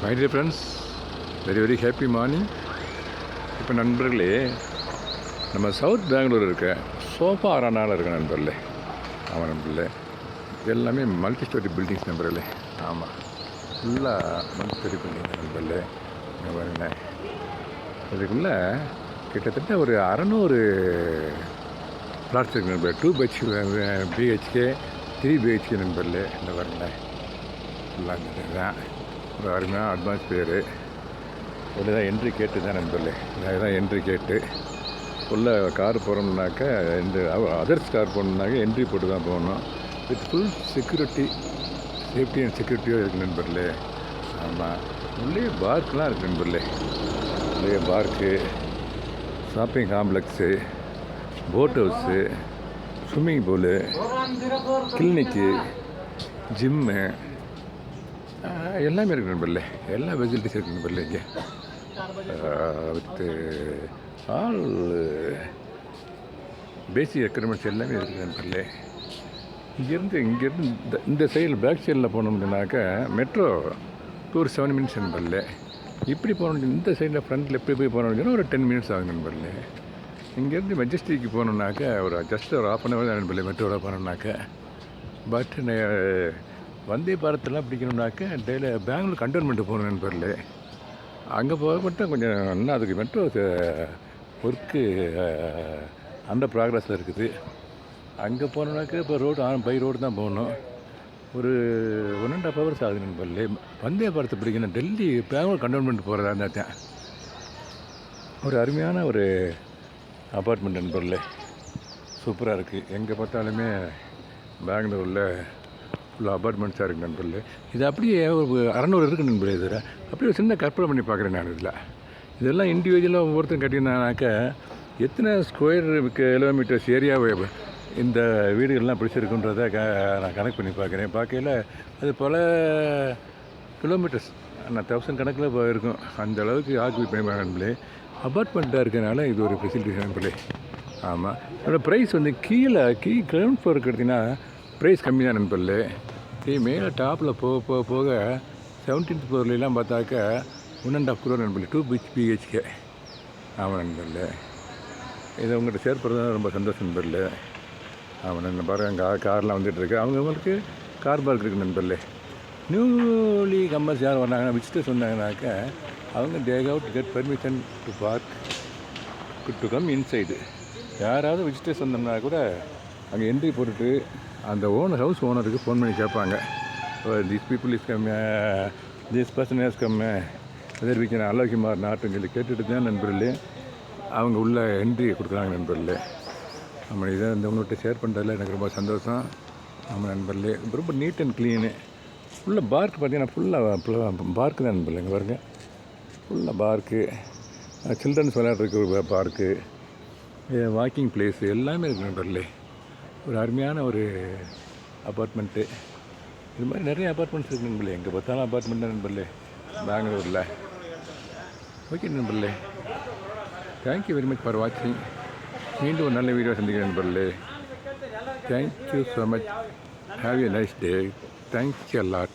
My dear friends, very very happy morning. இப்போ நண்பர்களே, நம்ம சவுத் பெங்களூர் இருக்க சோஃபா அரணால் இருக்க நண்பர்களே. ஆமாம் நண்பர்களே, எல்லாமே மல்டி ஸ்டோரி பில்டிங்ஸ் நண்பர்களே. ஆமாம், ஃபுல்லாக மல்டி ஸ்டோரி பில்டிங்ஸ் நண்பர்களே. பாருங்களேன், இதுக்குள்ளே கிட்டத்தட்ட ஒரு 600 ஃப்ளாட்ஸ் இருக்குது நண்பர். 2 பிஹெச்கே 3 பிஹெச்கே நண்பர்களே. இந்த பாருங்களேன், ஃபுல்லாக தான் ஒரு அருமையான அட்மாஸ்பியரு. உள்ளே தான் என்ட்ரி கேட்டு தான் நண்பர்களே. இதுதான் என்ட்ரி கேட்டு. உள்ளே கார் போகிறோம்னாக்கா, இந்த அதர்ஸ் கார் போகணுன்னாக்க என்ட்ரி போட்டு தான் போகணும். With full security, safety and செக்யூரிட்டியாக இருக்குது நண்பர்களே. ஆமாம், உள்ளே பார்க்கெலாம் இருக்குது நண்பர்களே. உள்ளே park, shopping complex, boat house, swimming pool, clinic, gym, எல்லாமே இருக்குது நண்பர்களே. எல்லா ஃபெசிலிட்டிஸ் இருக்குது நண்பர்களே இங்கே. வித்து ஆல் பேசிக் ரெக்குயர்மெண்ட்ஸ் எல்லாமே இருக்குது நண்பர்களே. இங்கேருந்து இந்த சைடில் பேக் சைடில் போனோம்னாக்கா மெட்ரோ 7 மினிட்ஸ் நண்பர்களே. இப்படி போகணும், இந்த சைடில் ஃப்ரண்ட்டில் எப்படி போய் போனோம்னா ஒரு 10 மினிட்ஸ் ஆகும் நண்பர்களே. இங்கேருந்து மெஜஸ்டிக்கு போகணுன்னாக்கா ஒரு ஜஸ்ட் ஒரு ½ அன் ஹவர் தான் நண்பர்களே மெட்ரோவில் போனோம்னாக்கா. பட் வந்தே பாரத்தெல்லாம் பிடிக்கணும்னாக்கா டெய்லி பெங்களூர் கண்டோன்மெண்ட்டு போகணும் நண்பர்களே. அங்கே போக மட்டும் கொஞ்சம் இன்னும் அதுக்கு மெட்ரோ ஒர்க்கு அந்த ப்ராக்ரஸில் இருக்குது. அங்கே போனோம்னாக்கா இப்போ பை ரோடு தான் போகணும். ஒரு 1.5 ஹவர்ஸ் ஆகுது நண்பர்களே. வந்தே பாரத்தை பிடிக்கணும், டெல்லி பெங்களூர் கண்டோன்மெண்ட் போகிறதா இருந்தால் தான். ஒரு அருமையான ஒரு அப்பார்ட்மெண்ட் நண்பர்களே, சூப்பராக இருக்குது. எங்கே பார்த்தாலுமே பெங்களூரில் ஃபுல்லாக அப்பார்ட்மெண்ட்ஸாக இருக்குது நண்பர்களே. இது அப்படியே ஒரு 600 இருக்குது நண்பர்களே. இதில் அப்படியே ஒரு சின்ன கற்பனை பண்ணி பார்க்குறேன் நான். இதெல்லாம் இண்டிவிஜுவலாக ஒவ்வொருத்தரும் கட்டியிருந்தாங்கனாக்கா எத்தனை ஸ்கொயர் கிலோமீட்டர்ஸ் ஏரியாவை இந்த வீடுகள்லாம் பிடிச்சிருக்குன்றதை நான் கணக்கு பண்ணி பார்க்கையில் அது பல கிலோமீட்டர்ஸ், நான் 1000 கணக்கில் இருக்கும். அந்த அளவுக்கு ஆக்குபை பண்ணி நண்பர்களே. அப்பார்ட்மெண்ட்டாக இருக்கிறனால இது ஒரு ஃபெசிலிட்டிஸ் நண்பர்களே. ஆமாம், அதோட ப்ரைஸ் வந்து கீழே கிரவுண்ட் ஃப்ளோருக்கு எடுத்திங்கன்னா ப்ரைஸ் கம்மி தான் நண்பர்களே. மேலே டாப்பில் போக 17th ஃப்ளோர்லாம் பார்த்தாக்கா 1.5 crore நண்பர்களே. 2 பிஹெச்கே. ஆமாம் நண்பர்களே, இதை உங்கள்கிட்ட ஷேர் பண்ணுறது ரொம்ப சந்தோஷம் நண்பர்களே. ஆமாம் நண்பர், பாருங்க கார்லாம் வந்துட்டுருக்கு. அவங்களுக்கு கார் பார்க் இருக்குது நண்பர்களே. நியூலி கம்மர்ஸ் யார் வந்தாங்கன்னா, விசிட்டர்ஸ் வந்தாங்கனாக்கா அவங்க they have to get permission to park to come inside. யாராவது விசிட்டர்ஸ் வந்தோம்னா கூட அங்கே என்ட்ரி போட்டுட்டு அந்த ஹவுஸ் ஓனருக்கு ஃபோன் பண்ணி கேட்பாங்க, this people is come, this person has come, whether we can allow him or நாட்னு சொல்லி கேட்டுட்டு தான் நண்பர்களே அவங்க உள்ள என்ட்ரி கொடுக்குறாங்க நண்பர்களே. நம்ம இதை உங்கள்கிட்ட ஷேர் பண்ணுறதுல எனக்கு ரொம்ப சந்தோஷம். நம்ம நண்பர்களே ரொம்ப நீட் அண்ட் க்ளீனு. ஃபுல்லாக பார்க் பார்த்தீங்கன்னா ஃபுல்லாக பார்க்கு தான் நண்பர்களே. இங்கே பாருங்கள், ஃபுல்லாக பார்க்கு, சில்ட்ரன்ஸ் விளையாடுறதுக்கு ஒரு பார்க்கு, வாக்கிங் பிளேஸு எல்லாமே இருக்குது நண்பர்களே. ஒரு அருமையான ஒரு அப்பார்ட்மெண்ட்டு. இது மாதிரி நிறைய அப்பார்ட்மெண்ட்ஸ் இருக்குது நண்பர்களே. எங்கே பார்த்தாலும் அப்பார்ட்மெண்ட் தான் நண்பர்களே பெங்களூரில். ஓகே நண்பர்களே, தேங்க்யூ வெரி மச் ஃபார் வாட்சிங். மீண்டும் ஒரு நல்ல வீடியோ சந்திக்கிறேன் நண்பர்களே. Thank you so much. Have a nice day. Thank you allot.